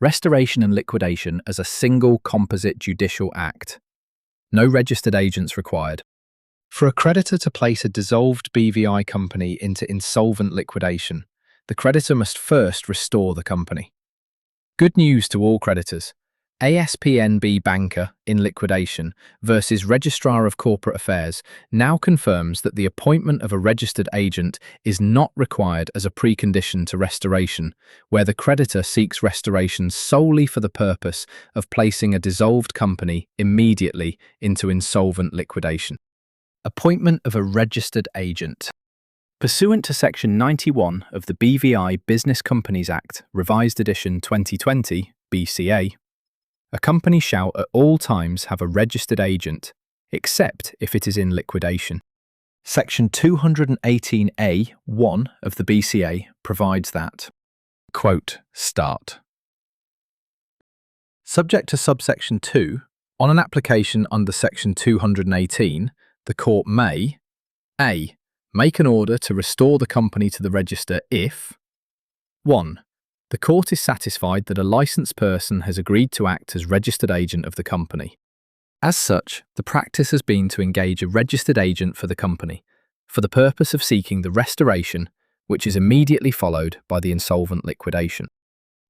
Restoration and liquidation as a single composite judicial act. No registered agents required. For a creditor to place a dissolved BVI company into insolvent liquidation, the creditor must first restore the company. Good news to all creditors. PNB Banka in liquidation versus Registrar of Corporate Affairs now confirms that the appointment of a registered agent is not required as a precondition to restoration, where the creditor seeks restoration solely for the purpose of placing a dissolved company immediately into insolvent liquidation. Appointment of a registered agent. Pursuant to Section 91 of the BVI Business Companies Act, Revised Edition 2020, BCA, a company shall at all times have a registered agent, except if it is in liquidation. Section 218A(1) of the BCA provides that, quote, start. Subject to subsection 2, on an application under Section 218, the court may a. Make an order to restore the company to the register if 1. The court is satisfied that a licensed person has agreed to act as registered agent of the company. As such, the practice has been to engage a registered agent for the company, for the purpose of seeking the restoration, which is immediately followed by the insolvent liquidation.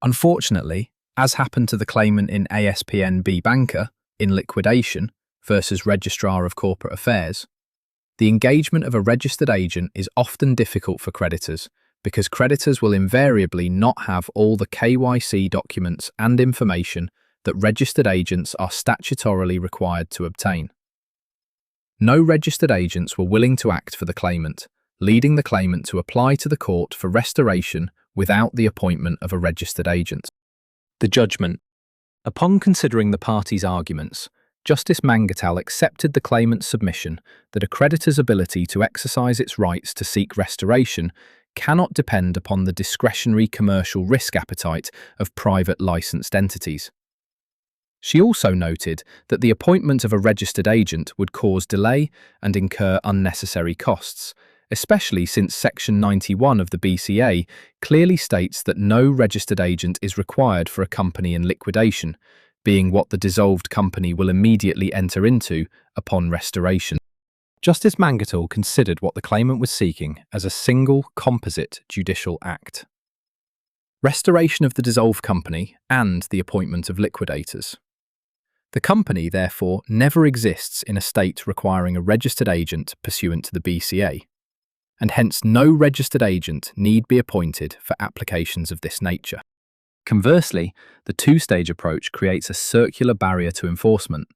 Unfortunately, as happened to the claimant in PNB Banka, in liquidation versus Registrar of Corporate Affairs, the engagement of a registered agent is often difficult for creditors, because creditors will invariably not have all the KYC documents and information that registered agents are statutorily required to obtain. No registered agents were willing to act for the claimant, leading the claimant to apply to the court for restoration without the appointment of a registered agent. The judgment. Upon considering the parties' arguments, Justice Mangatal accepted the claimant's submission that a creditor's ability to exercise its rights to seek restoration cannot depend upon the discretionary commercial risk appetite of private licensed entities. She also noted that the appointment of a registered agent would cause delay and incur unnecessary costs, especially since Section 91 of the BCA clearly states that no registered agent is required for a company in liquidation, being what the dissolved company will immediately enter into upon restoration. Justice Mangatal considered what the claimant was seeking as a single composite judicial act. Restoration of the dissolved company and the appointment of liquidators. The company, therefore, never exists in a state requiring a registered agent pursuant to the BCA, and hence no registered agent need be appointed for applications of this nature. Conversely, the two-stage approach creates a circular barrier to enforcement.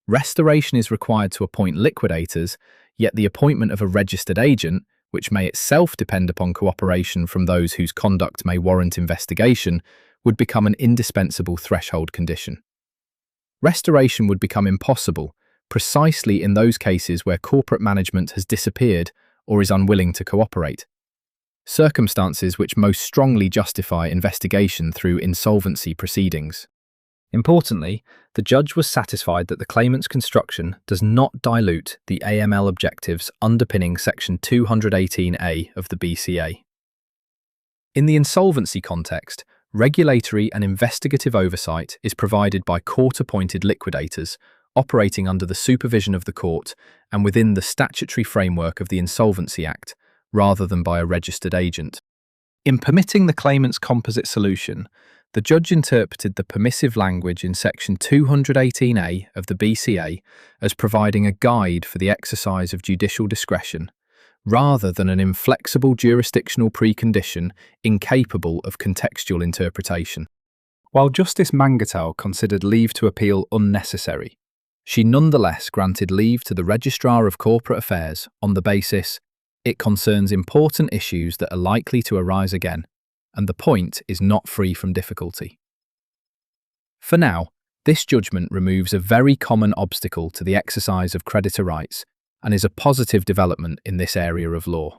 Restoration is required to appoint liquidators, yet the appointment of a registered agent, which may itself depend upon cooperation from those whose conduct may warrant investigation, would become an indispensable threshold condition. Restoration would become impossible precisely in those cases where corporate management has disappeared or is unwilling to cooperate, circumstances which most strongly justify investigation through insolvency proceedings. Importantly, the judge was satisfied that the claimant's construction does not dilute the AML objectives underpinning Section 218A of the BCA. In the insolvency context, regulatory and investigative oversight is provided by court-appointed liquidators operating under the supervision of the court and within the statutory framework of the Insolvency Act, rather than by a registered agent. In permitting the claimant's composite solution, the judge interpreted the permissive language in Section 218A of the BCA as providing a guide for the exercise of judicial discretion, rather than an inflexible jurisdictional precondition incapable of contextual interpretation. While Justice Mangatal considered leave to appeal unnecessary, she nonetheless granted leave to the Registrar of Corporate Affairs on the basis it concerns important issues that are likely to arise again, and the point is not free from difficulty. For now, this judgment removes a very common obstacle to the exercise of creditor rights and is a positive development in this area of law.